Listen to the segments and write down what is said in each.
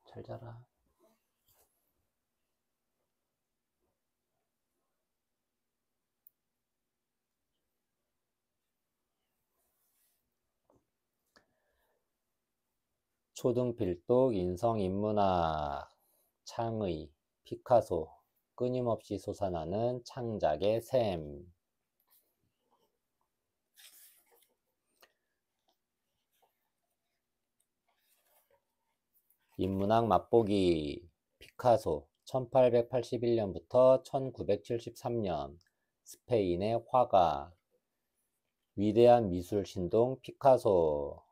잘 자라. 초등필독 인성인문학 창의 피카소 끊임없이 솟아나는 창작의 샘. 인문학 맛보기 피카소 1881년부터 1973년 스페인의 화가 위대한 미술 신동 피카소.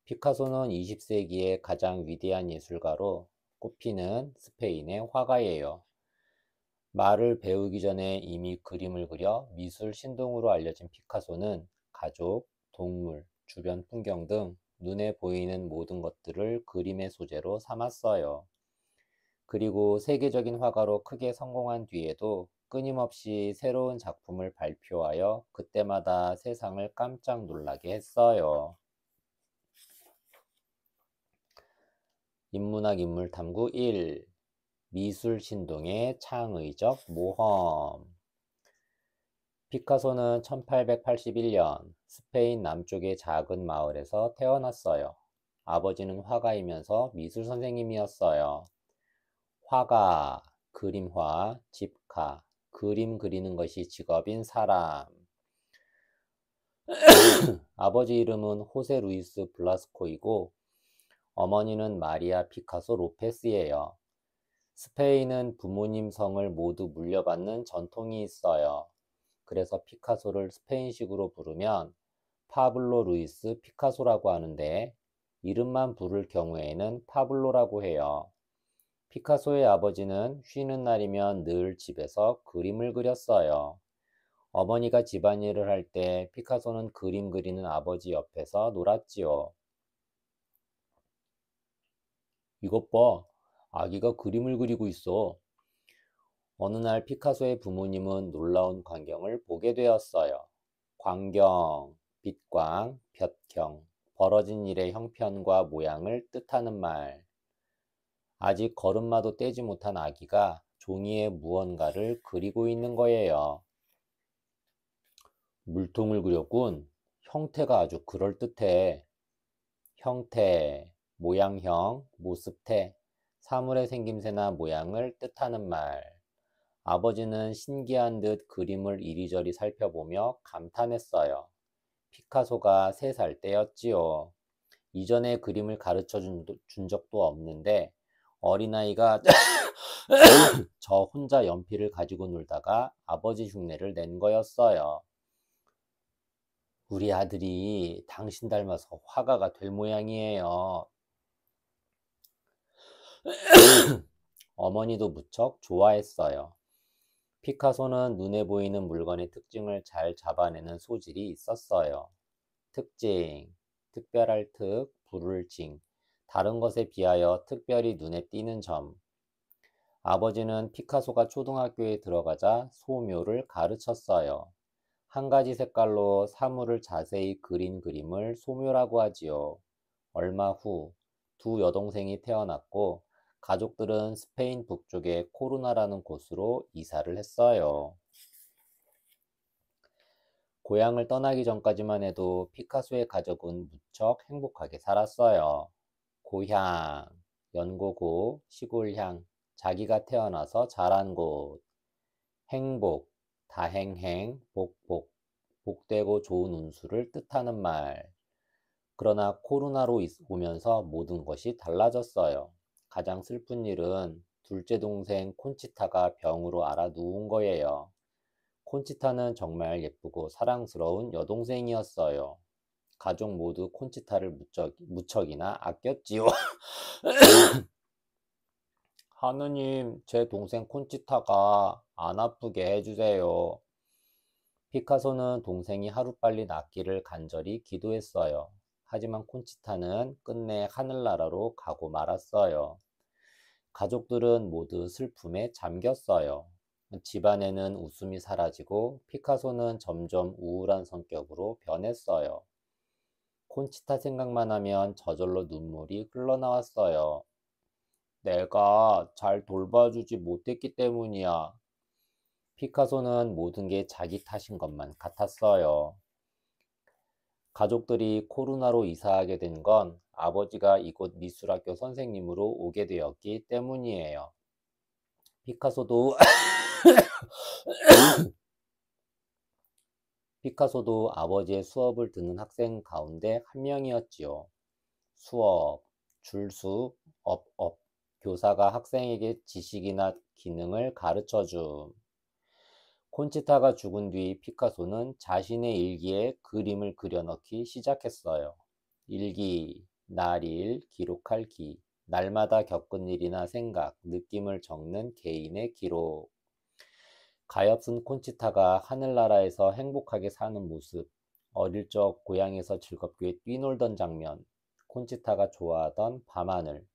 피카소는 20세기의 가장 위대한 예술가로 꼽히는 스페인의 화가예요. 말을 배우기 전에 이미 그림을 그려 미술 신동으로 알려진 피카소는 가족, 동물, 주변 풍경 등 눈에 보이는 모든 것들을 그림의 소재로 삼았어요. 그리고 세계적인 화가로 크게 성공한 뒤에도 끊임없이 새로운 작품을 발표하여 그때마다 세상을 깜짝 놀라게 했어요. 인문학 인물탐구 1. 미술 신동의 창의적 모험. 피카소는 1881년 스페인 남쪽의 작은 마을에서 태어났어요. 아버지는 화가이면서 미술 선생님이었어요. 화가, 그림화, 집가, 그림 그리는 것이 직업인 사람. 아버지 이름은 호세 루이스 블라스코이고 어머니는 마리아 피카소 로페스예요. 스페인은 부모님 성을 모두 물려받는 전통이 있어요. 그래서 피카소를 스페인식으로 부르면 파블로 루이스 피카소라고 하는데 이름만 부를 경우에는 파블로라고 해요. 피카소의 아버지는 쉬는 날이면 늘 집에서 그림을 그렸어요. 어머니가 집안일을 할 때 피카소는 그림 그리는 아버지 옆에서 놀았지요. 이것 봐, 아기가 그림을 그리고 있어. 어느 날 피카소의 부모님은 놀라운 광경을 보게 되었어요. 광경, 빛광, 볕경, 벌어진 일의 형편과 모양을 뜻하는 말. 아직 걸음마도 떼지 못한 아기가 종이에 무언가를 그리고 있는 거예요. 물통을 그렸군. 형태가 아주 그럴듯해. 형태, 모양형, 모습태, 사물의 생김새나 모양을 뜻하는 말. 아버지는 신기한 듯 그림을 이리저리 살펴보며 감탄했어요. 피카소가 3살 때였지요. 이전에 그림을 가르쳐 준 적도 없는데 어린아이가 저 혼자 연필을 가지고 놀다가 아버지 흉내를 낸 거였어요. 우리 아들이 당신 닮아서 화가가 될 모양이에요. 어머니도 무척 좋아했어요. 피카소는 눈에 보이는 물건의 특징을 잘 잡아내는 소질이 있었어요. 특징, 특별할 특, 부를 징, 다른 것에 비하여 특별히 눈에 띄는 점. 아버지는 피카소가 초등학교에 들어가자 소묘를 가르쳤어요. 한 가지 색깔로 사물을 자세히 그린 그림을 소묘라고 하지요. 얼마 후 두 여동생이 태어났고 가족들은 스페인 북쪽의 코르나라는 곳으로 이사를 했어요. 고향을 떠나기 전까지만 해도 피카소의 가족은 무척 행복하게 살았어요. 고향, 연고고, 시골향, 자기가 태어나서 자란 곳, 행복, 다행행, 복복, 복되고 좋은 운수를 뜻하는 말. 그러나 코로나로 오면서 모든 것이 달라졌어요. 가장 슬픈 일은 둘째 동생 콘치타가 병으로 앓아 누운 거예요. 콘치타는 정말 예쁘고 사랑스러운 여동생이었어요. 가족 모두 콘치타를 무척이나 아꼈지요. 하느님, 제 동생 콘치타가 안 아프게 해주세요. 피카소는 동생이 하루빨리 낫기를 간절히 기도했어요. 하지만 콘치타는 끝내 하늘나라로 가고 말았어요. 가족들은 모두 슬픔에 잠겼어요. 집안에는 웃음이 사라지고 피카소는 점점 우울한 성격으로 변했어요. 콘치타 생각만 하면 저절로 눈물이 흘러나왔어요. 내가 잘 돌봐주지 못했기 때문이야. 피카소는 모든 게 자기 탓인 것만 같았어요. 가족들이 코루나로 이사하게 된 건 아버지가 이곳 미술학교 선생님으로 오게 되었기 때문이에요. 피카소도 피카소도 아버지의 수업을 듣는 학생 가운데 한 명이었지요. 수업, 줄수, 업. 교사가 학생에게 지식이나 기능을 가르쳐 줌. 콘치타가 죽은 뒤 피카소는 자신의 일기에 그림을 그려넣기 시작했어요. 일기, 날일, 기록할 기. 날마다 겪은 일이나 생각, 느낌을 적는 개인의 기록. 가엾은 콘치타가 하늘나라에서 행복하게 사는 모습, 어릴 적 고향에서 즐겁게 뛰놀던 장면, 콘치타가 좋아하던 밤하늘.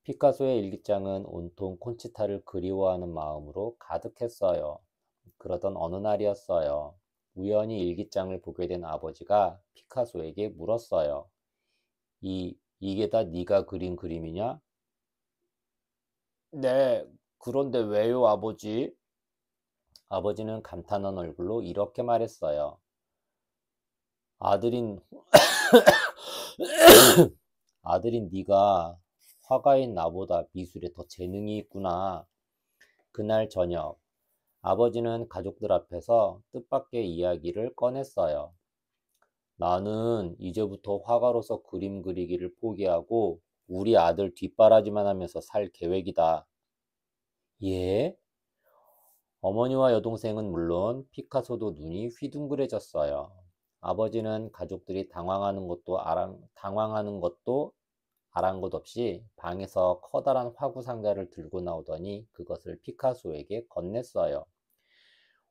피카소의 일기장은 온통 콘치타를 그리워하는 마음으로 가득했어요. 그러던 어느 날이었어요. 우연히 일기장을 보게 된 아버지가 피카소에게 물었어요. 이게 다 네가 그린 그림이냐? 네, 그런데 왜요, 아버지? 아버지는 감탄한 얼굴로 이렇게 말했어요. 아들인 아들인 네가 화가인 나보다 미술에 더 재능이 있구나. 그날 저녁 아버지는 가족들 앞에서 뜻밖의 이야기를 꺼냈어요. 나는 이제부터 화가로서 그림 그리기를 포기하고 우리 아들 뒷바라지만 하면서 살 계획이다. 예? 어머니와 여동생은 물론 피카소도 눈이 휘둥그레졌어요. 아버지는 가족들이 당황하는 것도 아랑곳 없이 방에서 커다란 화구 상자를 들고 나오더니 그것을 피카소에게 건넸어요.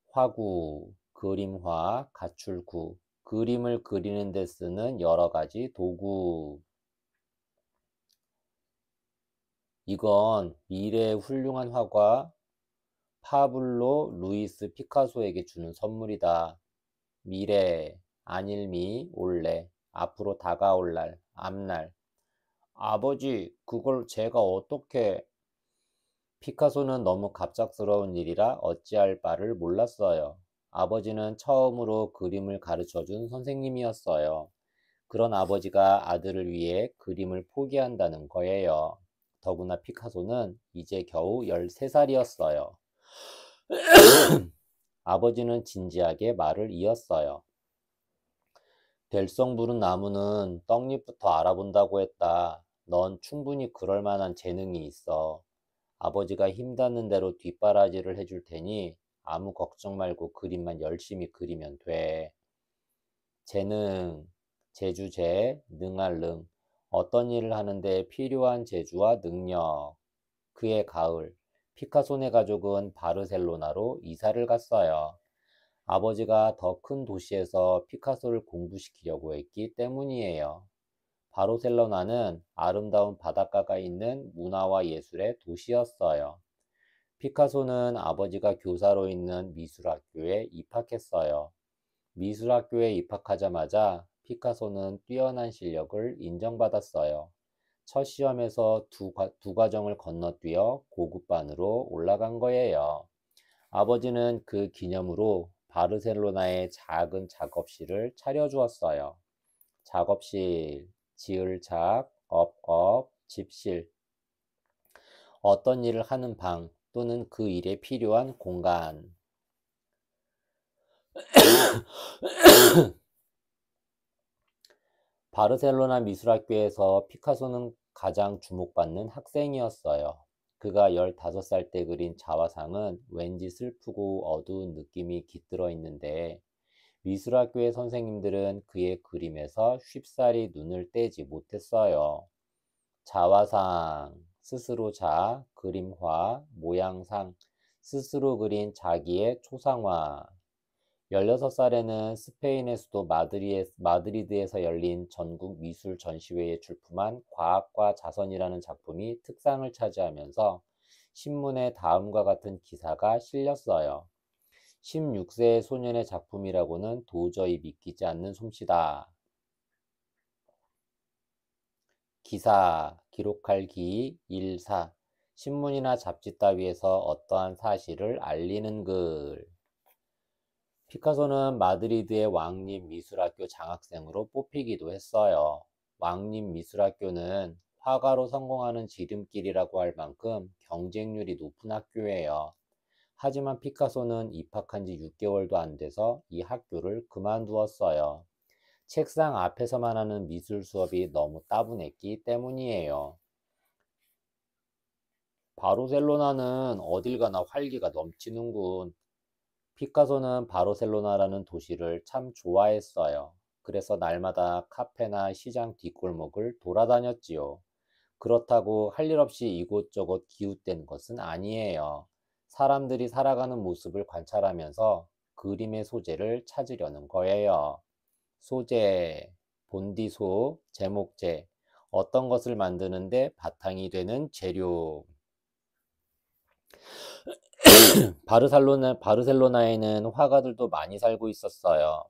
화구, 그림화, 가출구, 그림을 그리는 데 쓰는 여러 가지 도구. 이건 미래의 훌륭한 화가 파블로 루이스 피카소에게 주는 선물이다. 미래, 안일미, 올래, 앞으로 다가올 날, 앞날. 아버지, 그걸 제가 어떻게... 피카소는 너무 갑작스러운 일이라 어찌할 바를 몰랐어요. 아버지는 처음으로 그림을 가르쳐준 선생님이었어요. 그런 아버지가 아들을 위해 그림을 포기한다는 거예요. 더구나 피카소는 이제 겨우 13살이었어요. 아버지는 진지하게 말을 이었어요. 될성 부른 나무는 떡잎부터 알아본다고 했다. 넌 충분히 그럴 만한 재능이 있어. 아버지가 힘닿는 대로 뒷바라지를 해줄 테니 아무 걱정 말고 그림만 열심히 그리면 돼. 재능, 재주재, 능할 능. 어떤 일을 하는데 필요한 재주와 능력. 그해 가을, 피카소네 가족은 바르셀로나로 이사를 갔어요. 아버지가 더 큰 도시에서 피카소를 공부시키려고 했기 때문이에요. 바르셀로나는 아름다운 바닷가가 있는 문화와 예술의 도시였어요. 피카소는 아버지가 교사로 있는 미술학교에 입학했어요. 미술학교에 입학하자마자 피카소는 뛰어난 실력을 인정받았어요. 첫 시험에서 두 과정을 건너뛰어 고급반으로 올라간 거예요. 아버지는 그 기념으로 바르셀로나에 작은 작업실을 차려주었어요. 작업실, 지을작, 집실. 어떤 일을 하는 방 또는 그 일에 필요한 공간. 바르셀로나 미술학교에서 피카소는 가장 주목받는 학생이었어요. 그가 15살 때 그린 자화상은 왠지 슬프고 어두운 느낌이 깃들어 있는데 미술학교의 선생님들은 그의 그림에서 쉽사리 눈을 떼지 못했어요. 자화상, 스스로 그림화, 모양상, 스스로 그린 자기의 초상화. 16살에는 스페인의 수도 마드리드에서 열린 전국 미술 전시회에 출품한 과학과 자선이라는 작품이 특상을 차지하면서 신문에 다음과 같은 기사가 실렸어요. 16세의 소년의 작품이라고는 도저히 믿기지 않는 솜씨다. 기사, 기록할 기, 일사, 신문이나 잡지 따위에서 어떠한 사실을 알리는 글. 피카소는 마드리드의 왕립미술학교 장학생으로 뽑히기도 했어요. 왕립미술학교는 화가로 성공하는 지름길이라고 할 만큼 경쟁률이 높은 학교예요. 하지만 피카소는 입학한 지 6개월도 안 돼서 이 학교를 그만두었어요. 책상 앞에서만 하는 미술 수업이 너무 따분했기 때문이에요. 바르셀로나는 어딜 가나 활기가 넘치는군. 피카소는 바르셀로나라는 도시를 참 좋아했어요. 그래서 날마다 카페나 시장 뒷골목을 돌아다녔지요. 그렇다고 할 일 없이 이곳저곳 기웃댄 것은 아니에요. 사람들이 살아가는 모습을 관찰하면서 그림의 소재를 찾으려는 거예요. 소재, 본디소, 제목재, 어떤 것을 만드는데 바탕이 되는 재료. 바르셀로나에는 화가들도 많이 살고 있었어요.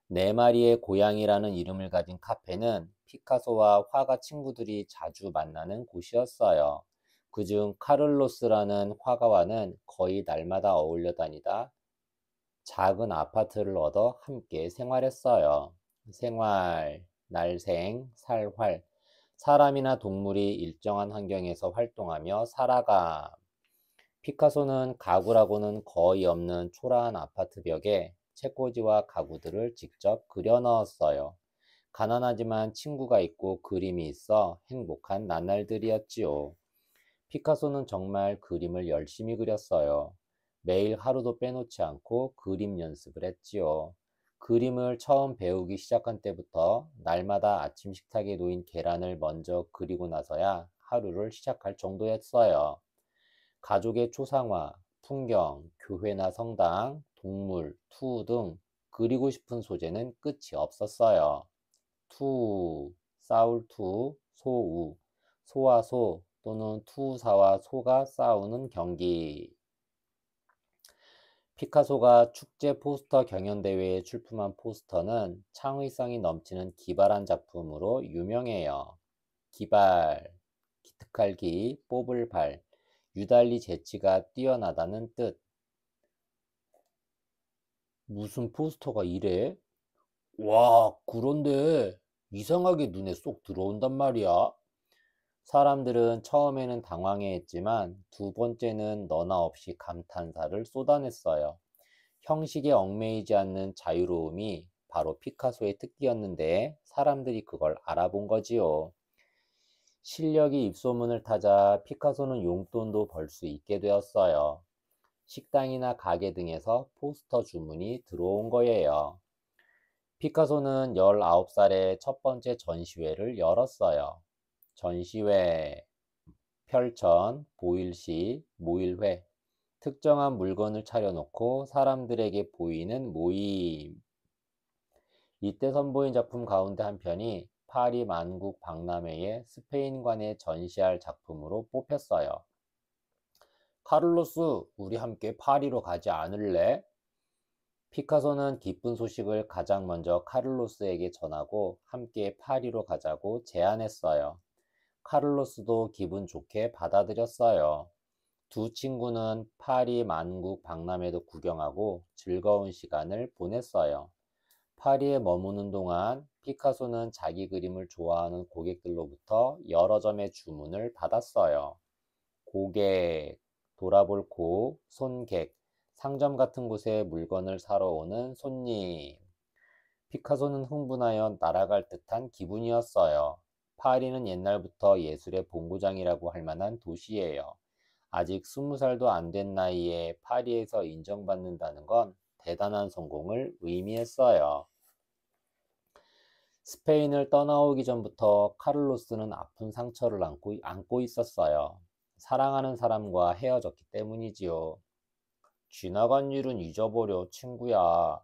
네 마리의 고양이라는 이름을 가진 카페는 피카소와 화가 친구들이 자주 만나는 곳이었어요. 그중 카를로스라는 화가와는 거의 날마다 어울려 다니다 작은 아파트를 얻어 함께 생활했어요. 생활, 날생, 살활, 사람이나 동물이 일정한 환경에서 활동하며 살아가. 피카소는 가구라고는 거의 없는 초라한 아파트 벽에 책꽂이와 가구들을 직접 그려 넣었어요. 가난하지만 친구가 있고 그림이 있어 행복한 나날들이었지요. 피카소는 정말 그림을 열심히 그렸어요. 매일 하루도 빼놓지 않고 그림 연습을 했지요. 그림을 처음 배우기 시작한 때부터 날마다 아침 식탁에 놓인 계란을 먼저 그리고 나서야 하루를 시작할 정도였어요. 가족의 초상화, 풍경, 교회나 성당, 동물, 투 등 그리고 싶은 소재는 끝이 없었어요. 투, 싸울 투, 소우, 소와 소 또는 투사와 소가 싸우는 경기. 피카소가 축제 포스터 경연대회에 출품한 포스터는 창의성이 넘치는 기발한 작품으로 유명해요. 기발, 기특할 기, 뽑을 발, 유달리 재치가 뛰어나다는 뜻. 무슨 포스터가 이래? 와, 그런데 이상하게 눈에 쏙 들어온단 말이야. 사람들은 처음에는 당황해했지만 두 번째는 너나 없이 감탄사를 쏟아냈어요. 형식에 얽매이지 않는 자유로움이 바로 피카소의 특기였는데 사람들이 그걸 알아본 거지요. 실력이 입소문을 타자 피카소는 용돈도 벌 수 있게 되었어요. 식당이나 가게 등에서 포스터 주문이 들어온 거예요. 피카소는 19살에 첫 번째 전시회를 열었어요. 전시회, 펼천, 보일시, 모일회, 특정한 물건을 차려놓고 사람들에게 보이는 모임. 이때 선보인 작품 가운데 한 편이 파리 만국 박람회의 스페인관에 전시할 작품으로 뽑혔어요. 카를로스, 우리 함께 파리로 가지 않을래? 피카소는 기쁜 소식을 가장 먼저 카를로스에게 전하고 함께 파리로 가자고 제안했어요. 카를로스도 기분 좋게 받아들였어요. 두 친구는 파리 만국 박람회도 구경하고 즐거운 시간을 보냈어요. 파리에 머무는 동안 피카소는 자기 그림을 좋아하는 고객들로부터 여러 점의 주문을 받았어요. 고객, 돌아볼 코, 손객, 상점 같은 곳에 물건을 사러 오는 손님. 피카소는 흥분하여 날아갈 듯한 기분이었어요. 파리는 옛날부터 예술의 본고장이라고 할 만한 도시예요. 아직 20살도 안 된 나이에 파리에서 인정받는다는 건 대단한 성공을 의미했어요. 스페인을 떠나오기 전부터 카를로스는 아픈 상처를 안고 있었어요. 사랑하는 사람과 헤어졌기 때문이지요. 지나간 일은 잊어버려, 친구야.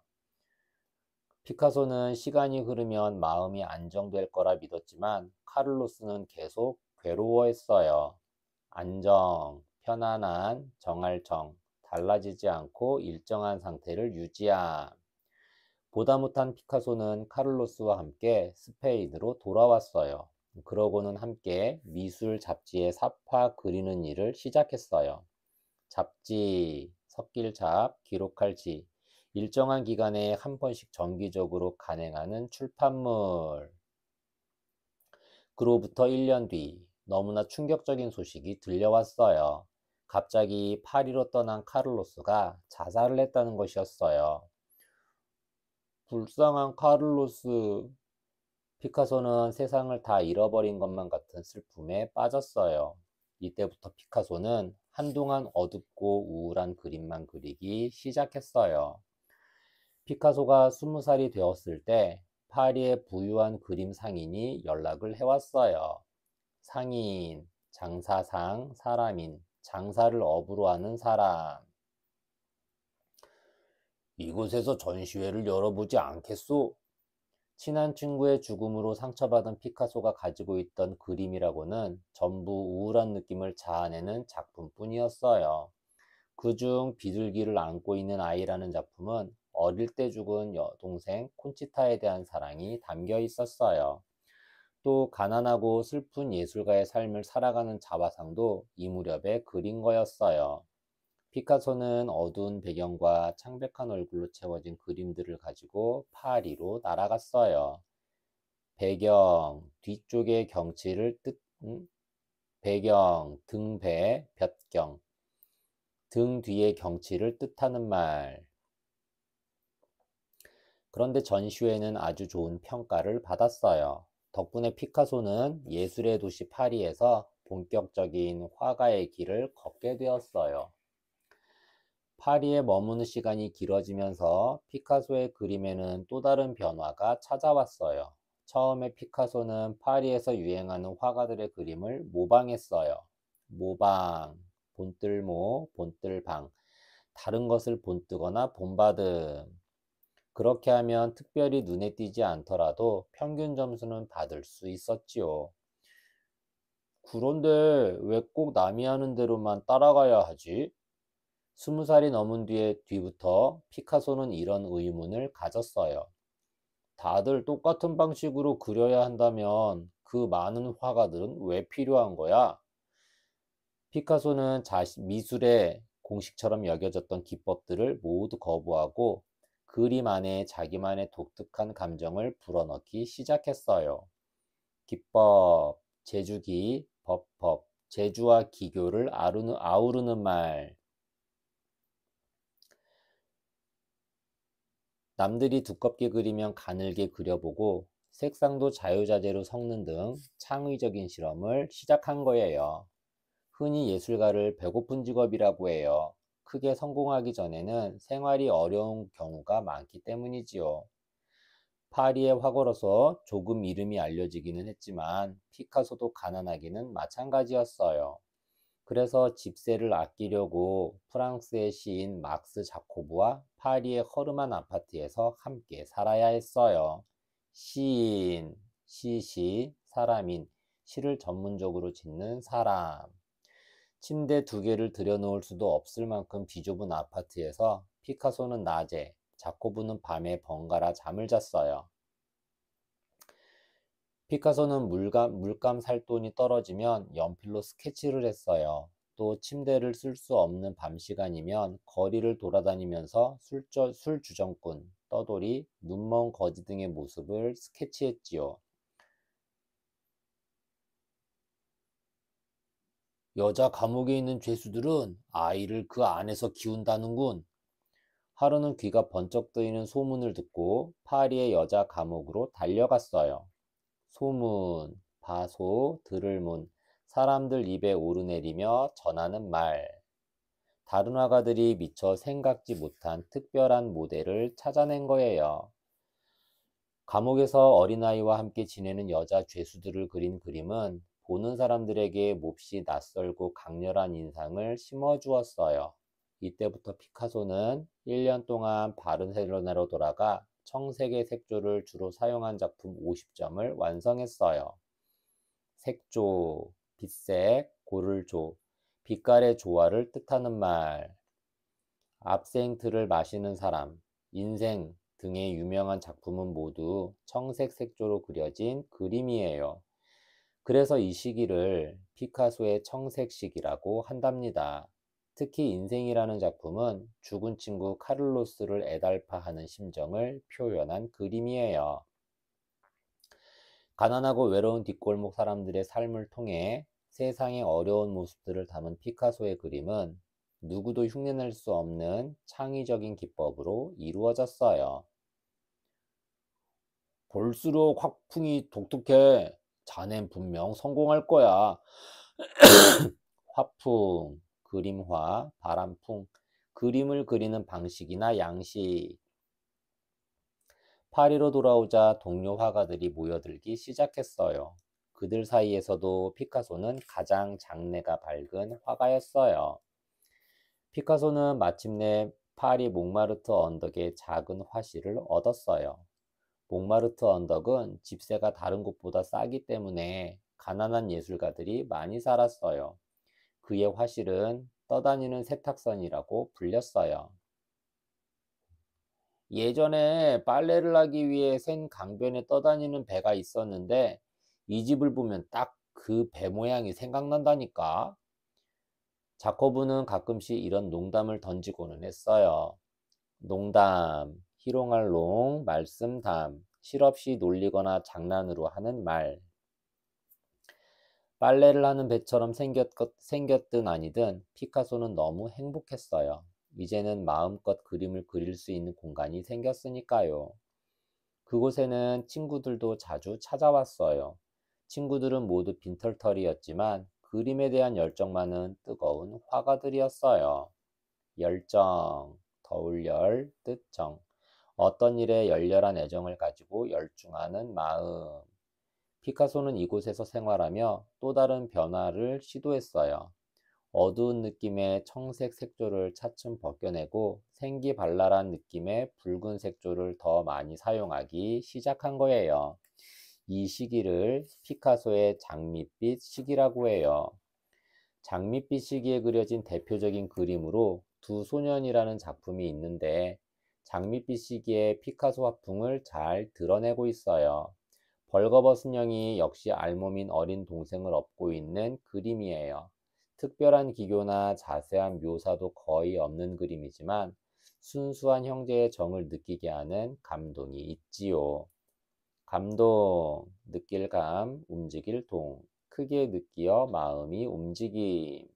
피카소는 시간이 흐르면 마음이 안정될 거라 믿었지만 카를로스는 계속 괴로워했어요. 안정, 편안한, 정할 정, 달라지지 않고 일정한 상태를 유지함. 보다 못한 피카소는 카를로스와 함께 스페인으로 돌아왔어요. 그러고는 함께 미술 잡지에 사파 그리는 일을 시작했어요. 잡지, 섞일잡, 기록할지, 일정한 기간에 한 번씩 정기적으로 간행하는 출판물. 그로부터 1년 뒤, 너무나 충격적인 소식이 들려왔어요. 갑자기 파리로 떠난 카를로스가 자살을 했다는 것이었어요. 불쌍한 카를로스. 피카소는 세상을 다 잃어버린 것만 같은 슬픔에 빠졌어요. 이때부터 피카소는 한동안 어둡고 우울한 그림만 그리기 시작했어요. 피카소가 20살이 되었을 때 파리의 부유한 그림 상인이 연락을 해왔어요. 상인, 장사상, 사람인, 장사를 업으로 하는 사람. 이곳에서 전시회를 열어보지 않겠소? 친한 친구의 죽음으로 상처받은 피카소가 가지고 있던 그림이라고는 전부 우울한 느낌을 자아내는 작품뿐이었어요. 그중 비둘기를 안고 있는 아이라는 작품은 어릴 때 죽은 여동생 콘치타에 대한 사랑이 담겨 있었어요. 또 가난하고 슬픈 예술가의 삶을 살아가는 자화상도 이 무렵에 그린 거였어요. 피카소는 어두운 배경과 창백한 얼굴로 채워진 그림들을 가지고 파리로 날아갔어요. 배경, 뒤쪽의 경치를 배경, 등배, 볕경, 등 뒤의 경치를 뜻하는 말. 그런데 전시회는 아주 좋은 평가를 받았어요. 덕분에 피카소는 예술의 도시 파리에서 본격적인 화가의 길을 걷게 되었어요. 파리에 머무는 시간이 길어지면서 피카소의 그림에는 또 다른 변화가 찾아왔어요. 처음에 피카소는 파리에서 유행하는 화가들의 그림을 모방했어요. 모방, 본뜰모, 본뜰방, 다른 것을 본뜨거나 본받음. 그렇게 하면 특별히 눈에 띄지 않더라도 평균 점수는 받을 수 있었지요. 그런데 왜 꼭 남이 하는 대로만 따라가야 하지? 20살이 넘은 뒤부터 피카소는 이런 의문을 가졌어요. 다들 똑같은 방식으로 그려야 한다면 그 많은 화가들은 왜 필요한 거야? 피카소는 미술의 공식처럼 여겨졌던 기법들을 모두 거부하고 그림 안에 자기만의 독특한 감정을 불어넣기 시작했어요. 기법, 재주기, 법법, 재주와 기교를 아우르는 말. 남들이 두껍게 그리면 가늘게 그려보고 색상도 자유자재로 섞는 등 창의적인 실험을 시작한 거예요. 흔히 예술가를 배고픈 직업이라고 해요. 크게 성공하기 전에는 생활이 어려운 경우가 많기 때문이지요. 파리의 화가로서 조금 이름이 알려지기는 했지만 피카소도 가난하기는 마찬가지였어요. 그래서 집세를 아끼려고 프랑스의 시인 막스 자코브와 파리의 허름한 아파트에서 함께 살아야 했어요. 시인, 시시, 사람인, 시를 전문적으로 짓는 사람. 침대 2개를 들여놓을 수도 없을 만큼 비좁은 아파트에서 피카소는 낮에, 자코브는 밤에 번갈아 잠을 잤어요. 피카소는 물감 살 돈이 떨어지면 연필로 스케치를 했어요. 또 침대를 쓸 수 없는 밤 시간이면 거리를 돌아다니면서 술주정꾼, 떠돌이, 눈먼 거지 등의 모습을 스케치했지요. 여자 감옥에 있는 죄수들은 아이를 그 안에서 키운다는군. 하루는 귀가 번쩍 뜨이는 소문을 듣고 파리의 여자 감옥으로 달려갔어요. 소문, 바소, 들을문, 사람들 입에 오르내리며 전하는 말. 다른 화가들이 미처 생각지 못한 특별한 모델을 찾아낸 거예요. 감옥에서 어린아이와 함께 지내는 여자 죄수들을 그린 그림은 보는 사람들에게 몹시 낯설고 강렬한 인상을 심어주었어요. 이때부터 피카소는 1년 동안 바르셀로나로 돌아가 청색의 색조를 주로 사용한 작품 50점을 완성했어요. 색조, 빛색, 고를조, 빛깔의 조화를 뜻하는 말. 압생트를 마시는 사람, 인생, 등의 유명한 작품은 모두 청색 색조로 그려진 그림이에요. 그래서 이 시기를 피카소의 청색시기라고 한답니다. 특히 인생이라는 작품은 죽은 친구 카를로스를 애달파하는 심정을 표현한 그림이에요. 가난하고 외로운 뒷골목 사람들의 삶을 통해 세상의 어려운 모습들을 담은 피카소의 그림은 누구도 흉내낼 수 없는 창의적인 기법으로 이루어졌어요. 볼수록 화풍이 독특해. 자넨 분명 성공할 거야. 화풍, 그림화, 바람풍, 그림을 그리는 방식이나 양식. 파리로 돌아오자 동료 화가들이 모여들기 시작했어요. 그들 사이에서도 피카소는 가장 장래가 밝은 화가였어요. 피카소는 마침내 파리 몽마르트 언덕의 작은 화실을 얻었어요. 몽마르트 언덕은 집세가 다른 곳보다 싸기 때문에 가난한 예술가들이 많이 살았어요. 그의 화실은 떠다니는 세탁선이라고 불렸어요. 예전에 빨래를 하기 위해 센 강변에 떠다니는 배가 있었는데 이 집을 보면 딱 그 배 모양이 생각난다니까. 자코브는 가끔씩 이런 농담을 던지고는 했어요. 농담, 희롱할 롱, 말씀담, 실없이 놀리거나 장난으로 하는 말. 빨래를 하는 배처럼 생겼든 아니든 피카소는 너무 행복했어요. 이제는 마음껏 그림을 그릴 수 있는 공간이 생겼으니까요. 그곳에는 친구들도 자주 찾아왔어요. 친구들은 모두 빈털터리였지만 그림에 대한 열정만은 뜨거운 화가들이었어요. 열정, 더울 뜻정. 어떤 일에 열렬한 애정을 가지고 열중하는 마음. 피카소는 이곳에서 생활하며 또 다른 변화를 시도했어요. 어두운 느낌의 청색 색조를 차츰 벗겨내고 생기발랄한 느낌의 붉은 색조를 더 많이 사용하기 시작한 거예요. 이 시기를 피카소의 장밋빛 시기라고 해요. 장밋빛 시기에 그려진 대표적인 그림으로 두 소년이라는 작품이 있는데 장밋빛 시기에 피카소 화풍을 잘 드러내고 있어요. 벌거벗은 형이 역시 알몸인 어린 동생을 업고 있는 그림이에요. 특별한 기교나 자세한 묘사도 거의 없는 그림이지만 순수한 형제의 정을 느끼게 하는 감동이 있지요. 감동, 느낄 감, 움직일 동, 크게 느끼어 마음이 움직임.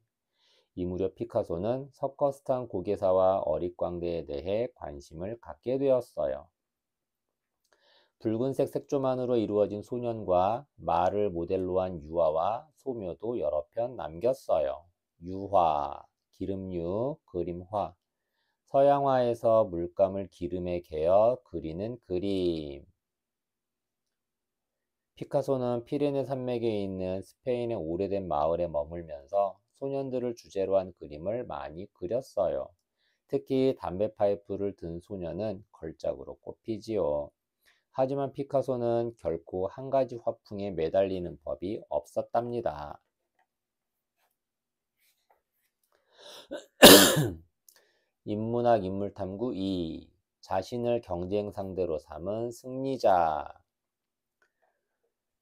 이 무렵 피카소는 서커스탄 고개사와 어릿광대에 대해 관심을 갖게 되었어요. 붉은색 색조만으로 이루어진 소년과 말을 모델로 한 유화와 소묘도 여러 편 남겼어요. 유화, 기름유, 그림화, 서양화에서 물감을 기름에 개어 그리는 그림. 피카소는 피레네 산맥에 있는 스페인의 오래된 마을에 머물면서 소년들을 주제로 한 그림을 많이 그렸어요. 특히 담배 파이프를 든 소년은 걸작으로 꼽히지요. 하지만 피카소는 결코 한 가지 화풍에 매달리는 법이 없었답니다. 인문학 인물탐구 2. 자신을 경쟁 상대로 삼은 승리자.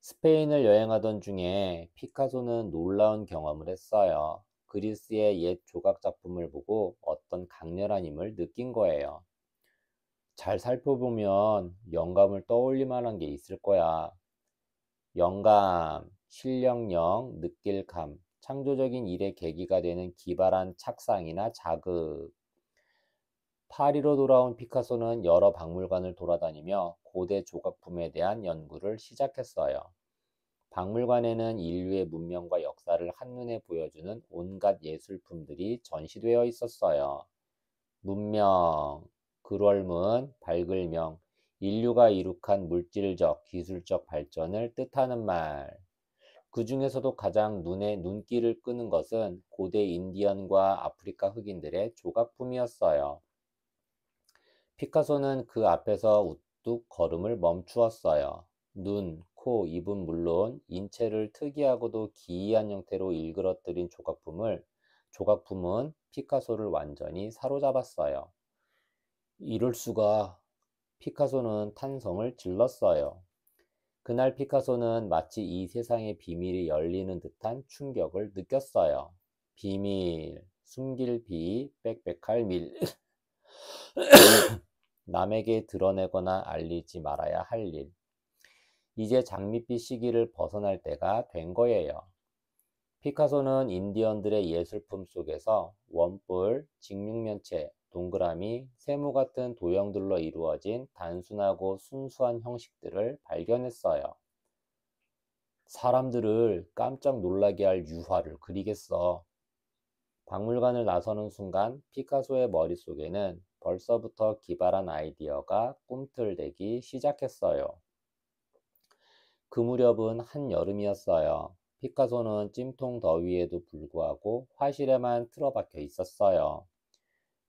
스페인을 여행하던 중에 피카소는 놀라운 경험을 했어요. 그리스의 옛 조각 작품을 보고 어떤 강렬한 힘을 느낀 거예요. 잘 살펴보면 영감을 떠올릴 만한 게 있을 거야. 영감, 실력력, 느낄감, 창조적인 일의 계기가 되는 기발한 착상이나 자극. 파리로 돌아온 피카소는 여러 박물관을 돌아다니며 고대 조각품에 대한 연구를 시작했어요. 박물관에는 인류의 문명과 역사를 한눈에 보여주는 온갖 예술품들이 전시되어 있었어요. 문명, 글월문, 발글명, 인류가 이룩한 물질적, 기술적 발전을 뜻하는 말. 그 중에서도 가장 눈길을 끄는 것은 고대 인디언과 아프리카 흑인들의 조각품이었어요. 피카소는 그 앞에서 우뚝 걸음을 멈추었어요. 눈, 코, 입은 물론 인체를 특이하고도 기이한 형태로 일그러뜨린 조각품은 피카소를 완전히 사로잡았어요. 이럴 수가. 피카소는 탄성을 질렀어요. 그날 피카소는 마치 이 세상의 비밀이 열리는 듯한 충격을 느꼈어요. 비밀, 숨길 비, 빽빽할 밀. 남에게 드러내거나 알리지 말아야 할 일. 이제 장밋빛 시기를 벗어날 때가 된 거예요. 피카소는 인디언들의 예술품 속에서 원뿔, 직육면체, 동그라미, 세모 같은 도형들로 이루어진 단순하고 순수한 형식들을 발견했어요. 사람들을 깜짝 놀라게 할 유화를 그리겠어. 박물관을 나서는 순간 피카소의 머릿속에는 벌써부터 기발한 아이디어가 꿈틀대기 시작했어요. 그 무렵은 한여름이었어요. 피카소는 찜통 더위에도 불구하고 화실에만 틀어박혀 있었어요.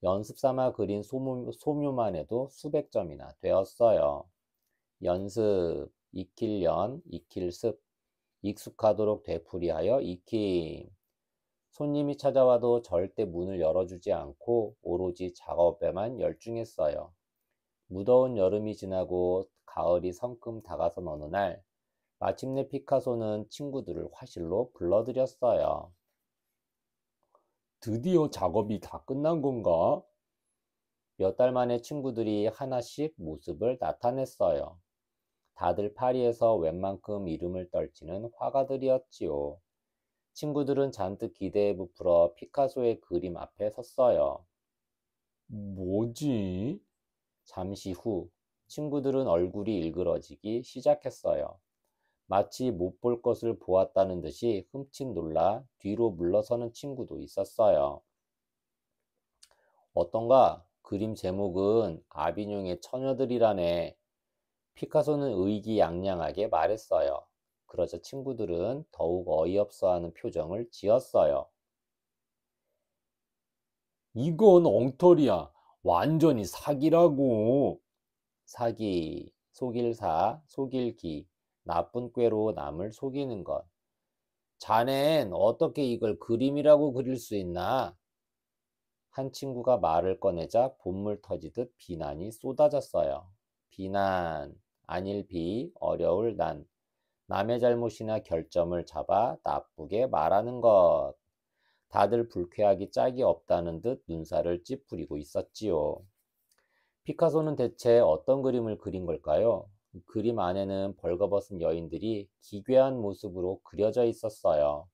연습 삼아 그린 소묘만 해도 수백 점이나 되었어요. 연습, 익힐 연, 익힐 습, 익숙하도록 되풀이하여 익힘. 손님이 찾아와도 절대 문을 열어주지 않고 오로지 작업에만 열중했어요. 무더운 여름이 지나고 가을이 성큼 다가선 어느 날, 마침내 피카소는 친구들을 화실로 불러들였어요. 드디어 작업이 다 끝난 건가? 몇 달 만에 친구들이 하나씩 모습을 나타냈어요. 다들 파리에서 웬만큼 이름을 떨치는 화가들이었지요. 친구들은 잔뜩 기대에 부풀어 피카소의 그림 앞에 섰어요. 뭐지? 잠시 후 친구들은 얼굴이 일그러지기 시작했어요. 마치 못 볼 것을 보았다는 듯이 흠칫 놀라 뒤로 물러서는 친구도 있었어요. 어떤가? 그림 제목은 아비뇽의 처녀들이라네. 피카소는 의기양양하게 말했어요. 그러자 친구들은 더욱 어이없어하는 표정을 지었어요. 이건 엉터리야. 완전히 사기라고. 사기, 속일사, 속일기, 나쁜 꾀로 남을 속이는 것. 자넨 어떻게 이걸 그림이라고 그릴 수 있나? 한 친구가 말을 꺼내자 본물 터지듯 비난이 쏟아졌어요. 비난, 아닐 비, 어려울 난. 남의 잘못이나 결점을 잡아 나쁘게 말하는 것. 다들 불쾌하기 짝이 없다는 듯 눈살을 찌푸리고 있었지요. 피카소는 대체 어떤 그림을 그린 걸까요? 그림 안에는 벌거벗은 여인들이 기괴한 모습으로 그려져 있었어요.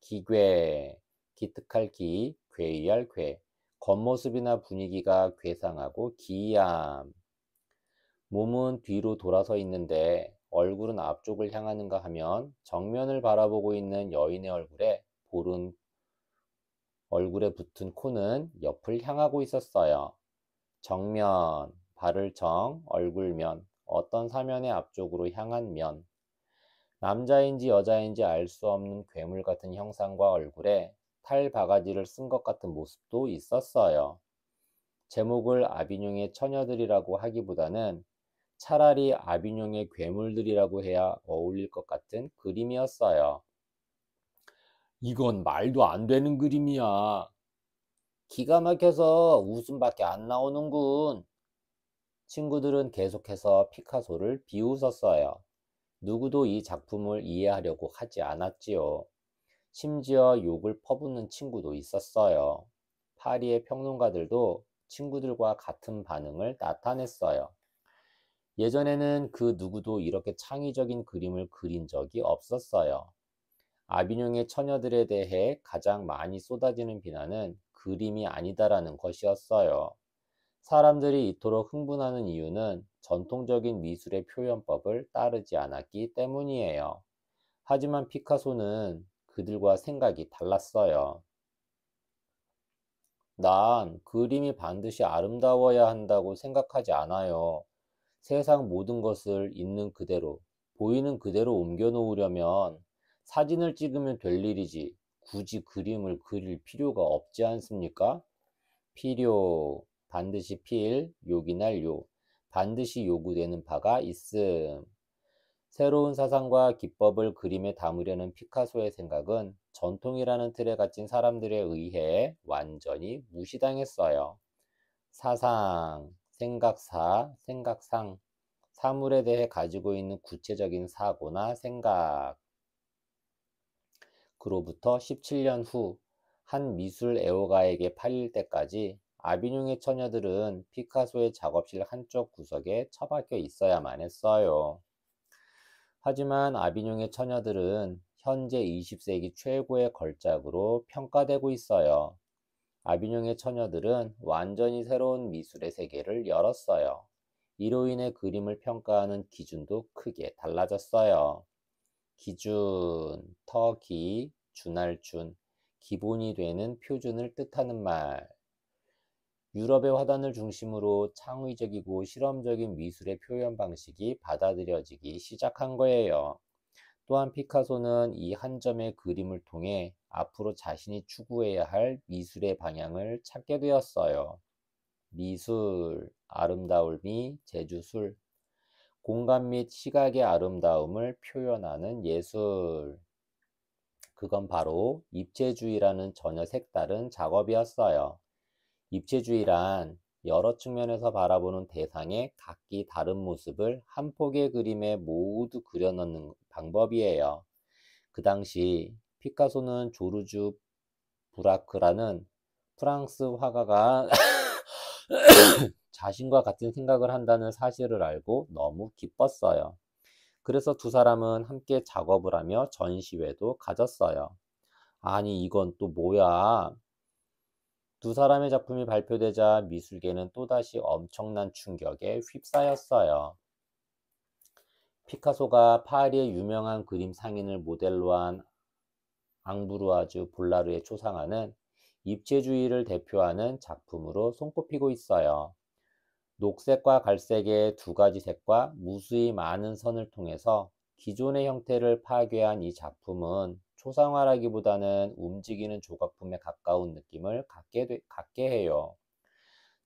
기괴, 기특할 기, 괴이할 괴. 겉모습이나 분위기가 괴상하고 기이함. 몸은 뒤로 돌아서 있는데 얼굴은 앞쪽을 향하는가 하면 정면을 바라보고 있는 여인의 얼굴에 붙은 코는 옆을 향하고 있었어요. 정면, 발을 정, 얼굴면, 어떤 사면의 앞쪽으로 향한 면. 남자인지 여자인지 알 수 없는 괴물 같은 형상과 얼굴에 탈바가지를 쓴 것 같은 모습도 있었어요. 제목을 아비뇽의 처녀들이라고 하기보다는 차라리 아비뇽의 괴물들이라고 해야 어울릴 것 같은 그림이었어요. 이건 말도 안 되는 그림이야. 기가 막혀서 웃음밖에 안 나오는군. 친구들은 계속해서 피카소를 비웃었어요. 누구도 이 작품을 이해하려고 하지 않았지요. 심지어 욕을 퍼붓는 친구도 있었어요. 파리의 평론가들도 친구들과 같은 반응을 나타냈어요. 예전에는 그 누구도 이렇게 창의적인 그림을 그린 적이 없었어요. 아비뇽의 처녀들에 대해 가장 많이 쏟아지는 비난은 그림이 아니다라는 것이었어요. 사람들이 이토록 흥분하는 이유는 전통적인 미술의 표현법을 따르지 않았기 때문이에요. 하지만 피카소는 그들과 생각이 달랐어요. 난 그림이 반드시 아름다워야 한다고 생각하지 않아요. 세상 모든 것을 있는 그대로, 보이는 그대로 옮겨 놓으려면 사진을 찍으면 될 일이지 굳이 그림을 그릴 필요가 없지 않습니까? 필요, 반드시 필, 요기날 요, 반드시 요구되는 바가 있음. 새로운 사상과 기법을 그림에 담으려는 피카소의 생각은 전통이라는 틀에 갇힌 사람들에 의해 완전히 무시당했어요. 사상, 생각사, 생각상, 사물에 대해 가지고 있는 구체적인 사고나 생각. 그로부터 17년 후 한 미술 애호가에게 팔릴 때까지 아비뇽의 처녀들은 피카소의 작업실 한쪽 구석에 처박혀 있어야만 했어요. 하지만 아비뇽의 처녀들은 현재 20세기 최고의 걸작으로 평가되고 있어요. 아비뇽의 처녀들은 완전히 새로운 미술의 세계를 열었어요. 이로 인해 그림을 평가하는 기준도 크게 달라졌어요. 기준, 터기, 준할준, 기본이 되는 표준을 뜻하는 말. 유럽의 화단을 중심으로 창의적이고 실험적인 미술의 표현 방식이 받아들여지기 시작한 거예요. 또한 피카소는 이 한 점의 그림을 통해 앞으로 자신이 추구해야 할 미술의 방향을 찾게 되었어요. 미술, 아름다움이 제주술, 공간 및 시각의 아름다움을 표현하는 예술. 그건 바로 입체주의라는 전혀 색다른 작업이었어요. 입체주의란 여러 측면에서 바라보는 대상의 각기 다른 모습을 한 폭의 그림에 모두 그려넣는 방법이에요. 그 당시 피카소는 조르주 브라크라는 프랑스 화가가 자신과 같은 생각을 한다는 사실을 알고 너무 기뻤어요. 그래서 두 사람은 함께 작업을 하며 전시회도 가졌어요. 아니, 이건 또 뭐야? 두 사람의 작품이 발표되자 미술계는 또다시 엄청난 충격에 휩싸였어요. 피카소가 파리의 유명한 그림 상인을 모델로 한 앙브루아즈 볼라르의 초상화는 입체주의를 대표하는 작품으로 손꼽히고 있어요. 녹색과 갈색의 두 가지 색과 무수히 많은 선을 통해서 기존의 형태를 파괴한 이 작품은 초상화라기보다는 움직이는 조각품에 가까운 느낌을 갖게 해요.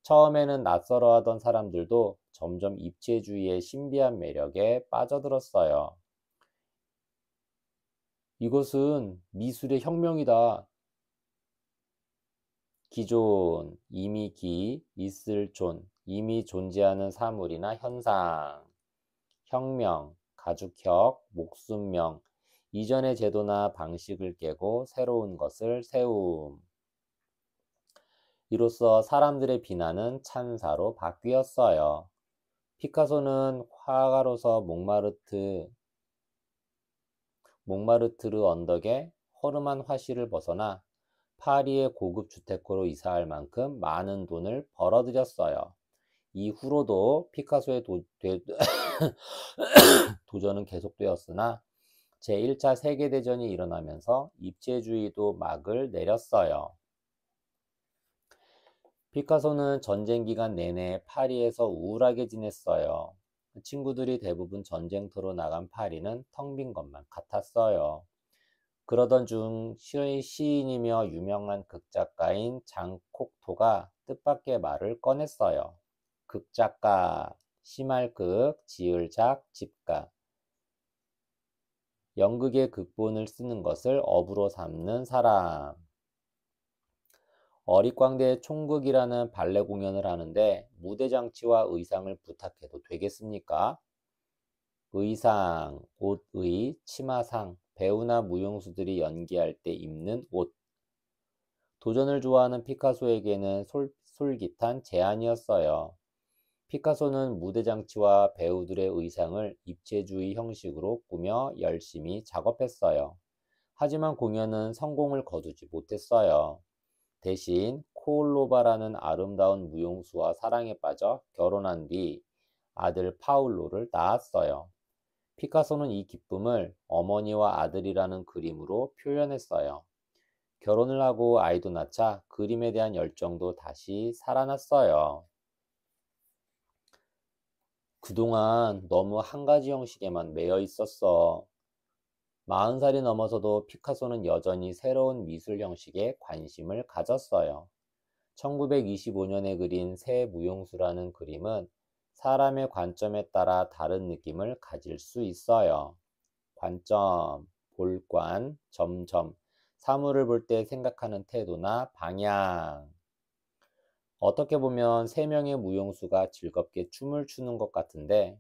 처음에는 낯설어하던 사람들도 점점 입체주의의 신비한 매력에 빠져들었어요. 이것은 미술의 혁명이다. 기존, 있을 이미 존재하는 사물이나 현상, 혁명, 가축혁, 목숨명, 이전의 제도나 방식을 깨고 새로운 것을 세움. 이로써 사람들의 비난은 찬사로 바뀌었어요. 피카소는 화가로서 몽마르트르 언덕에 허름한 화실을 벗어나 파리의 고급 주택으로 이사할 만큼 많은 돈을 벌어들였어요. 이후로도 피카소의 도전은 계속되었으나 제1차 세계대전이 일어나면서 입체주의도 막을 내렸어요. 피카소는 전쟁 기간 내내 파리에서 우울하게 지냈어요. 친구들이 대부분 전쟁터로 나간 파리는 텅 빈 것만 같았어요. 그러던 중 시인이며 유명한 극작가인 장 콕토가 뜻밖의 말을 꺼냈어요. 극작가, 심할극, 지을작, 집가. 연극의 극본을 쓰는 것을 업으로 삼는 사람. 어릿광대 총극이라는 발레 공연을 하는데 무대 장치와 의상을 부탁해도 되겠습니까? 의상, 옷의, 치마상, 배우나 무용수들이 연기할 때 입는 옷. 도전을 좋아하는 피카소에게는 솔깃한 제안이었어요. 피카소는 무대 장치와 배우들의 의상을 입체주의 형식으로 꾸며 열심히 작업했어요. 하지만 공연은 성공을 거두지 못했어요. 대신 코올로바라는 아름다운 무용수와 사랑에 빠져 결혼한 뒤 아들 파울로를 낳았어요. 피카소는 이 기쁨을 어머니와 아들이라는 그림으로 표현했어요. 결혼을 하고 아이도 낳자 그림에 대한 열정도 다시 살아났어요. 그동안 너무 한 가지 형식에만 매여 있었어. 40살이 넘어서도 피카소는 여전히 새로운 미술 형식에 관심을 가졌어요. 1925년에 그린 새 무용수라는 그림은 사람의 관점에 따라 다른 느낌을 가질 수 있어요. 관점, 볼관, 점점, 사물을 볼 때 생각하는 태도나 방향. 어떻게 보면 세 명의 무용수가 즐겁게 춤을 추는 것 같은데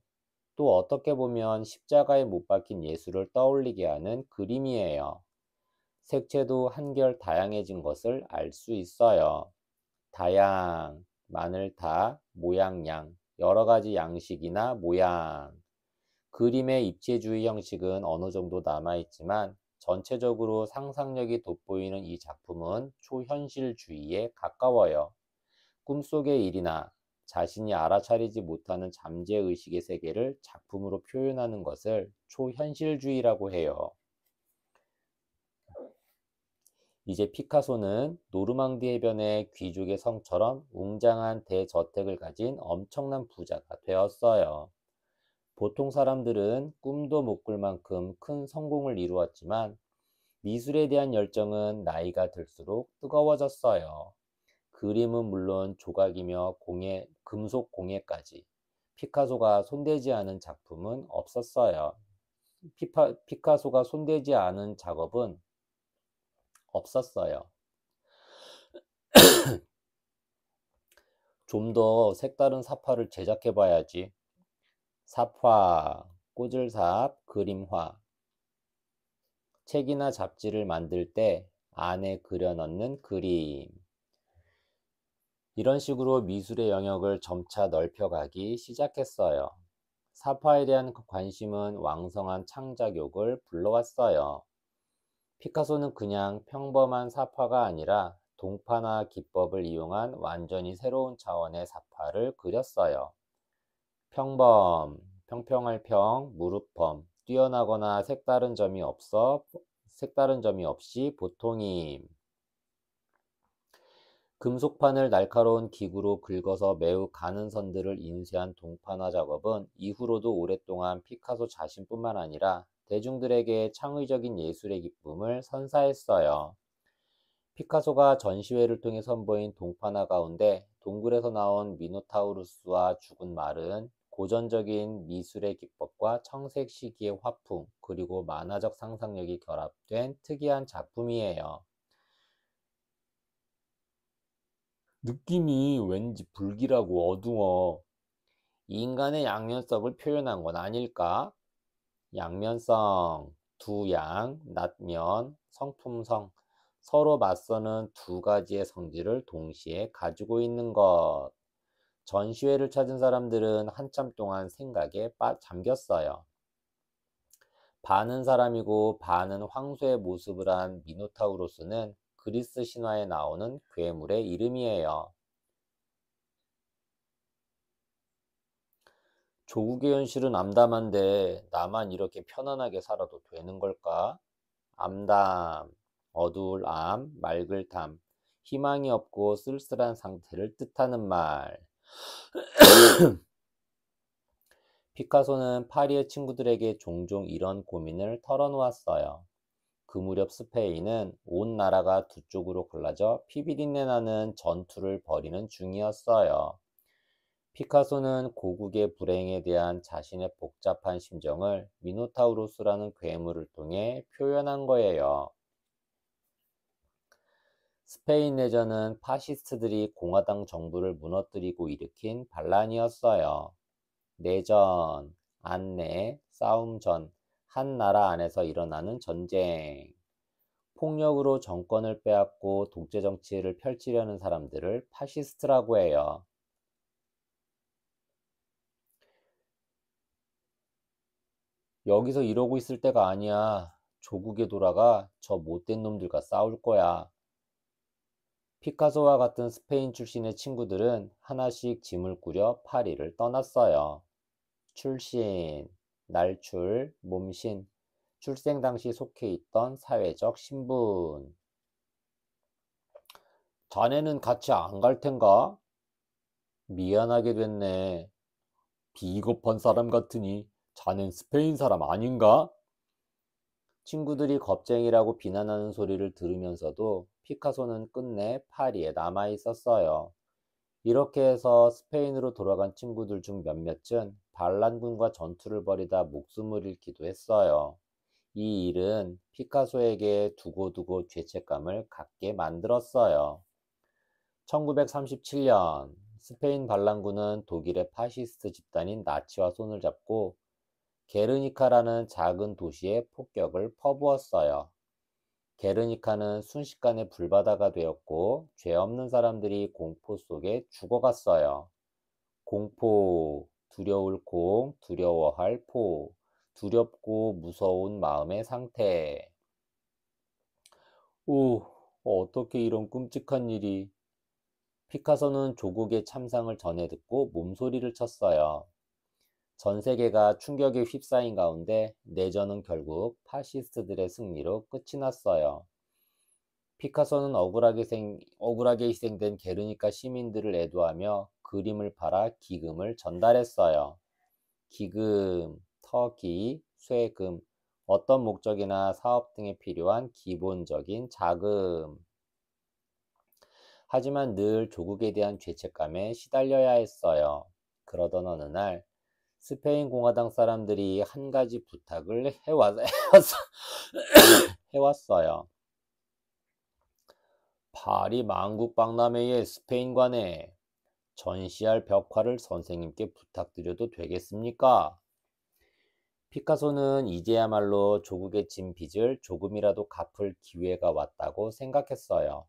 또 어떻게 보면 십자가에 못 박힌 예수를 떠올리게 하는 그림이에요. 색채도 한결 다양해진 것을 알 수 있어요. 다양, 마늘, 모양, 양, 여러 가지 양식이나 모양. 그림의 입체주의 형식은 어느 정도 남아있지만 전체적으로 상상력이 돋보이는 이 작품은 초현실주의에 가까워요. 꿈속의 일이나 자신이 알아차리지 못하는 잠재의식의 세계를 작품으로 표현하는 것을 초현실주의라고 해요. 이제 피카소는 노르망디 해변의 귀족의 성처럼 웅장한 대저택을 가진 엄청난 부자가 되었어요. 보통 사람들은 꿈도 못 꿀 만큼 큰 성공을 이루었지만 미술에 대한 열정은 나이가 들수록 뜨거워졌어요. 그림은 물론 조각이며 공예, 금속 공예까지 피카소가 손대지 않은 작품은 없었어요. 피카소가 손대지 않은 작업은 없었어요. 좀 더 색다른 사파를 제작해 봐야지. 삽화, 꼬질삽, 그림화. 책이나 잡지를 만들 때 안에 그려 넣는 그림. 이런 식으로 미술의 영역을 점차 넓혀가기 시작했어요. 사파에 대한 관심은 왕성한 창작욕을 불러왔어요. 피카소는 그냥 평범한 사파가 아니라 동파나 기법을 이용한 완전히 새로운 차원의 사파를 그렸어요. 평범, 평평할 평, 무릎범, 뛰어나거나 색다른 점이 없이 보통임. 금속판을 날카로운 기구로 긁어서 매우 가는 선들을 인쇄한 동판화 작업은 이후로도 오랫동안 피카소 자신뿐만 아니라 대중들에게 창의적인 예술의 기쁨을 선사했어요. 피카소가 전시회를 통해 선보인 동판화 가운데 동굴에서 나온 미노타우루스와 죽은 말은 고전적인 미술의 기법과 청색 시기의 화풍 그리고 만화적 상상력이 결합된 특이한 작품이에요. 느낌이 왠지 불길하고 어두워. 인간의 양면성을 표현한 건 아닐까? 양면성, 두 양, 낮면, 성품성, 서로 맞서는 두 가지의 성질을 동시에 가지고 있는 것. 전시회를 찾은 사람들은 한참 동안 생각에 잠겼어요. 반은 사람이고 반은 황소의 모습을 한 미노타우로스는 그리스 신화에 나오는 괴물의 이름이에요. 조국의 현실은 암담한데 나만 이렇게 편안하게 살아도 되는 걸까? 암담, 어두울 암, 맑을 담, 희망이 없고 쓸쓸한 상태를 뜻하는 말. 피카소는 파리의 친구들에게 종종 이런 고민을 털어놓았어요. 그 무렵 스페인은 온 나라가 두 쪽으로 갈라져 피비린내 나는 전투를 벌이는 중이었어요. 피카소는 고국의 불행에 대한 자신의 복잡한 심정을 미노타우로스라는 괴물을 통해 표현한 거예요. 스페인 내전은 파시스트들이 공화당 정부를 무너뜨리고 일으킨 반란이었어요. 내전, 안내, 싸움 전, 한 나라 안에서 일어나는 전쟁. 폭력으로 정권을 빼앗고 독재 정치를 펼치려는 사람들을 파시스트라고 해요. 여기서 이러고 있을 때가 아니야. 조국에 돌아가 저 못된 놈들과 싸울 거야. 피카소와 같은 스페인 출신의 친구들은 하나씩 짐을 꾸려 파리를 떠났어요. 출신, 날출, 몸신, 출생 당시 속해 있던 사회적 신분. 자네는 같이 안 갈 텐가? 미안하게 됐네. 비겁한 사람 같으니 자넨 스페인 사람 아닌가? 친구들이 겁쟁이라고 비난하는 소리를 들으면서도 피카소는 끝내 파리에 남아 있었어요. 이렇게 해서 스페인으로 돌아간 친구들 중 몇몇은 반란군과 전투를 벌이다 목숨을 잃기도 했어요. 이 일은 피카소에게 두고두고 죄책감을 갖게 만들었어요. 1937년 스페인 반란군은 독일의 파시스트 집단인 나치와 손을 잡고 게르니카라는 작은 도시에 폭격을 퍼부었어요. 게르니카는 순식간에 불바다가 되었고 죄 없는 사람들이 공포 속에 죽어갔어요. 공포, 두려울 공, 두려워할 포, 두렵고 무서운 마음의 상태. 오, 어떻게 이런 끔찍한 일이. 피카소는 조국의 참상을 전해 듣고 몸소리를 쳤어요. 전 세계가 충격에 휩싸인 가운데 내전은 결국 파시스트들의 승리로 끝이 났어요. 피카소는 억울하게 희생된 게르니카 시민들을 애도하며 그림을 팔아 기금을 전달했어요. 기금, 터기, 쇠금, 어떤 목적이나 사업 등에 필요한 기본적인 자금. 하지만 늘 조국에 대한 죄책감에 시달려야 했어요. 그러던 어느 날 스페인 공화당 사람들이 한 가지 부탁을 해왔어요. 파리 만국박람회의 스페인관에 전시할 벽화를 선생님께 부탁드려도 되겠습니까? 피카소는 이제야말로 조국의 진 빚을 조금이라도 갚을 기회가 왔다고 생각했어요.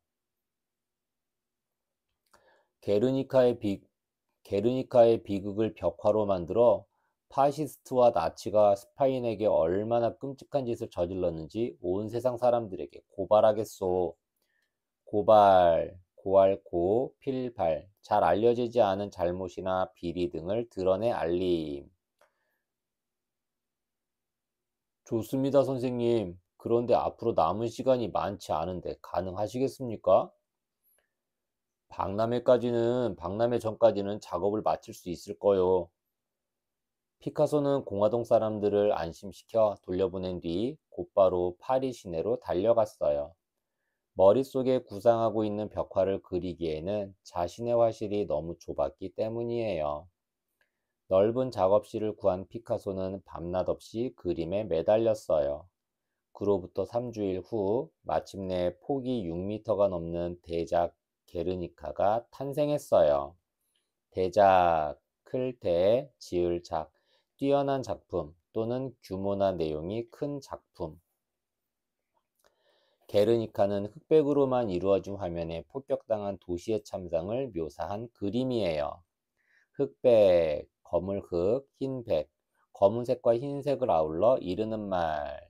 게르니카의 비극을 벽화로 만들어 파시스트와 나치가 스페인에게 얼마나 끔찍한 짓을 저질렀는지 온 세상 사람들에게 고발하겠소. 고발, 고할고, 필발, 잘 알려지지 않은 잘못이나 비리 등을 드러내 알림. 좋습니다, 선생님. 그런데 앞으로 남은 시간이 많지 않은데 가능하시겠습니까? 박람회 전까지는 작업을 마칠 수 있을 거요. 피카소는 공화동 사람들을 안심시켜 돌려보낸 뒤 곧바로 파리 시내로 달려갔어요. 머릿속에 구상하고 있는 벽화를 그리기에는 자신의 화실이 너무 좁았기 때문이에요. 넓은 작업실을 구한 피카소는 밤낮 없이 그림에 매달렸어요. 그로부터 3주일 후 마침내 폭이 6m가 넘는 대작 게르니카가 탄생했어요. 대작, 클 대, 지을 작, 뛰어난 작품 또는 규모나 내용이 큰 작품. 게르니카는 흑백으로만 이루어진 화면에 폭격당한 도시의 참상을 묘사한 그림이에요. 흑백, 검을흑, 흰백, 검은색과 흰색을 아울러 이르는 말.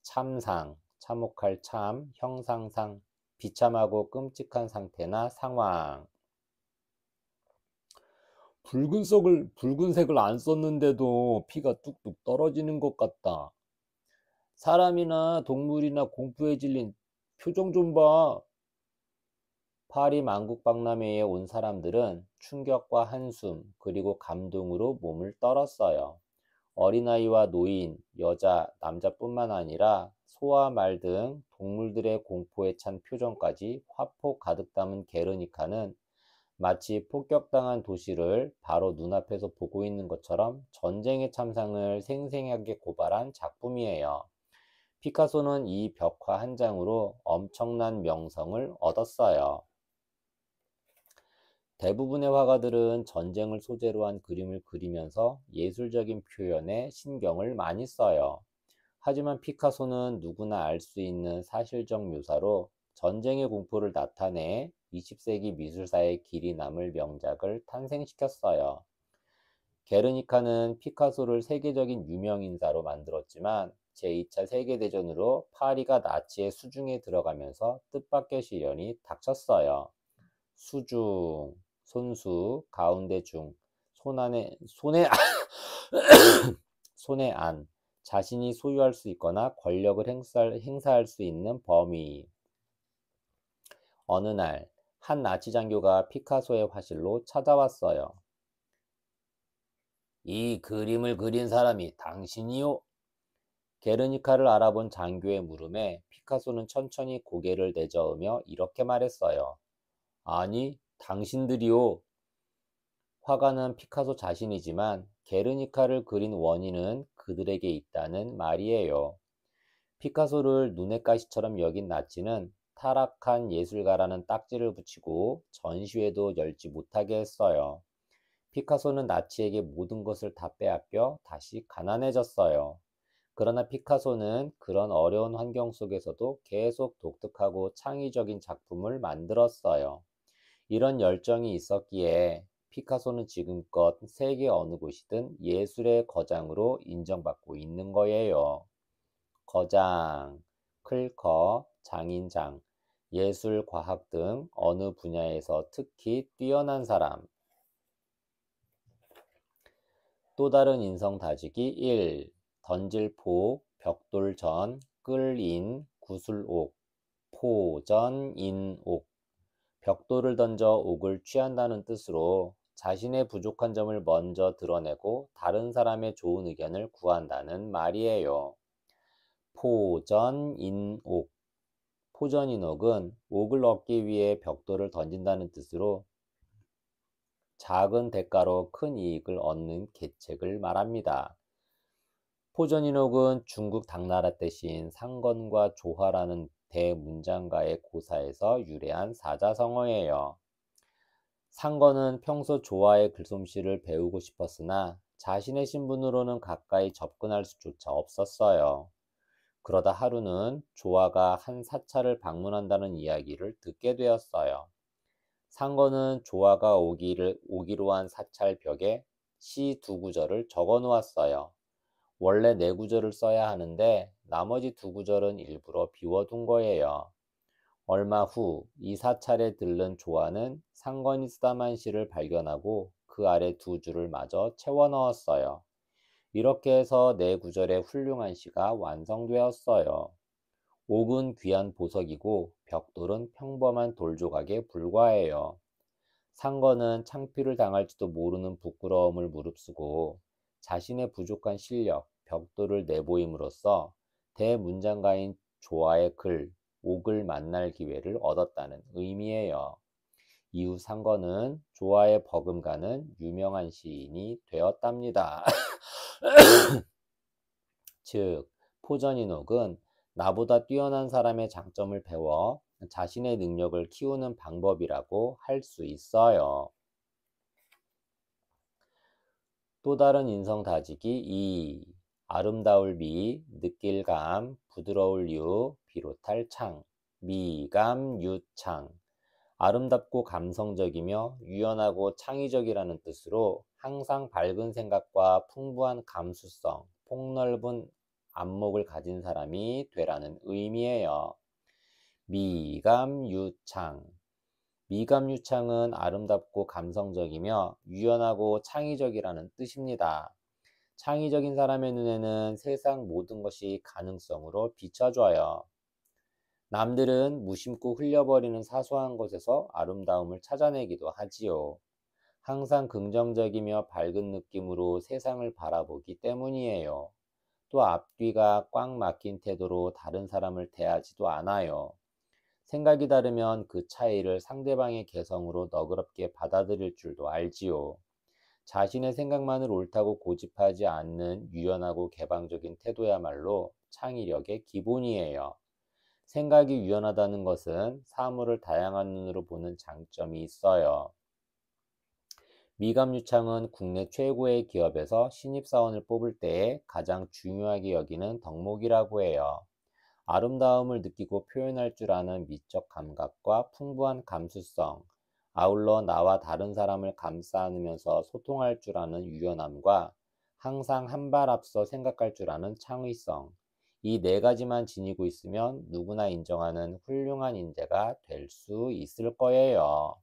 참상, 참혹할 참, 형상상, 비참하고 끔찍한 상태나 상황. 붉은색을 안 썼는데도 피가 뚝뚝 떨어지는 것 같다. 사람이나 동물이나 공포에 질린 표정 좀 봐. 파리 만국박람회에 온 사람들은 충격과 한숨, 그리고 감동으로 몸을 떨었어요. 어린아이와 노인, 여자, 남자뿐만 아니라 소와 말 등 동물들의 공포에 찬 표정까지 화폭 가득 담은 게르니카는 마치 폭격당한 도시를 바로 눈앞에서 보고 있는 것처럼 전쟁의 참상을 생생하게 고발한 작품이에요. 피카소는 이 벽화 한 장으로 엄청난 명성을 얻었어요. 대부분의 화가들은 전쟁을 소재로 한 그림을 그리면서 예술적인 표현에 신경을 많이 써요. 하지만 피카소는 누구나 알 수 있는 사실적 묘사로 전쟁의 공포를 나타내 20세기 미술사의 길이 남을 명작을 탄생시켰어요. 게르니카는 피카소를 세계적인 유명인사로 만들었지만 제2차 세계대전으로 파리가 나치의 수중에 들어가면서 뜻밖의 시련이 닥쳤어요. 수중, 손수, 가운데 중, 손에 안, 자신이 소유할 수 있거나 권력을 행사할 수 있는 범위. 어느 날, 한 나치 장교가 피카소의 화실로 찾아왔어요. 이 그림을 그린 사람이 당신이요? 게르니카를 알아본 장교의 물음에 피카소는 천천히 고개를 내저으며 이렇게 말했어요. 아니, 당신들이요. 화가는 피카소 자신이지만 게르니카를 그린 원인은 그들에게 있다는 말이에요. 피카소를 눈엣가시처럼 여긴 나치는 타락한 예술가라는 딱지를 붙이고 전시회도 열지 못하게 했어요. 피카소는 나치에게 모든 것을 다 빼앗겨 다시 가난해졌어요. 그러나 피카소는 그런 어려운 환경 속에서도 계속 독특하고 창의적인 작품을 만들었어요. 이런 열정이 있었기에 피카소는 지금껏 세계 어느 곳이든 예술의 거장으로 인정받고 있는 거예요. 거장, 클커, 장인장, 예술, 과학 등 어느 분야에서 특히 뛰어난 사람. 또 다른 인성 다지기 1. 던질 포, 벽돌전, 끌인, 구슬옥, 포전, 인옥. 벽돌을 던져 옥을 취한다는 뜻으로 자신의 부족한 점을 먼저 드러내고 다른 사람의 좋은 의견을 구한다는 말이에요. 포전인옥. 포전인옥은 옥을 얻기 위해 벽돌을 던진다는 뜻으로 작은 대가로 큰 이익을 얻는 계책을 말합니다. 포전인옥은 중국 당나라 대신 상건과 조화라는 대문장가의 고사에서 유래한 사자성어예요. 상건은 평소 조화의 글솜씨를 배우고 싶었으나 자신의 신분으로는 가까이 접근할 수조차 없었어요. 그러다 하루는 조화가 한 사찰을 방문한다는 이야기를 듣게 되었어요. 상건은 조화가 오기로 한 사찰 벽에 시 두 구절을 적어 놓았어요. 원래 네 구절을 써야 하는데 나머지 두 구절은 일부러 비워둔 거예요. 얼마 후 이 사찰에 들른 조화는 상건이 쓰다만 시를 발견하고 그 아래 두 줄을 마저 채워 넣었어요. 이렇게 해서 네 구절의 훌륭한 시가 완성되었어요. 옥은 귀한 보석이고 벽돌은 평범한 돌조각에 불과해요. 상건은 창피를 당할지도 모르는 부끄러움을 무릅쓰고 자신의 부족한 실력, 벽돌을 내보임으로써 대문장가인 조화의 글, 옥을 만날 기회를 얻었다는 의미예요. 이후 상건은 조화의 버금가는 유명한 시인이 되었답니다. 즉, 포전인옥은 나보다 뛰어난 사람의 장점을 배워 자신의 능력을 키우는 방법이라고 할 수 있어요. 또 다른 인성 다지기 2. 아름다울 미, 느낄 감, 부드러울 유, 비롯할 창. 미감, 유창. 아름답고 감성적이며 유연하고 창의적이라는 뜻으로 항상 밝은 생각과 풍부한 감수성, 폭넓은 안목을 가진 사람이 되라는 의미예요. 미감유창. 미감유창은 아름답고 감성적이며 유연하고 창의적이라는 뜻입니다. 창의적인 사람의 눈에는 세상 모든 것이 가능성으로 비춰져요. 남들은 무심코 흘려버리는 사소한 것에서 아름다움을 찾아내기도 하지요. 항상 긍정적이며 밝은 느낌으로 세상을 바라보기 때문이에요. 또 앞뒤가 꽉 막힌 태도로 다른 사람을 대하지도 않아요. 생각이 다르면 그 차이를 상대방의 개성으로 너그럽게 받아들일 줄도 알지요. 자신의 생각만을 옳다고 고집하지 않는 유연하고 개방적인 태도야말로 창의력의 기본이에요. 생각이 유연하다는 것은 사물을 다양한 눈으로 보는 장점이 있어요. 미감유창은 국내 최고의 기업에서 신입사원을 뽑을 때에 가장 중요하게 여기는 덕목이라고 해요. 아름다움을 느끼고 표현할 줄 아는 미적 감각과 풍부한 감수성, 아울러 나와 다른 사람을 감싸 안으면서 소통할 줄 아는 유연함과 항상 한 발 앞서 생각할 줄 아는 창의성, 이 네 가지만 지니고 있으면 누구나 인정하는 훌륭한 인재가 될 수 있을 거예요.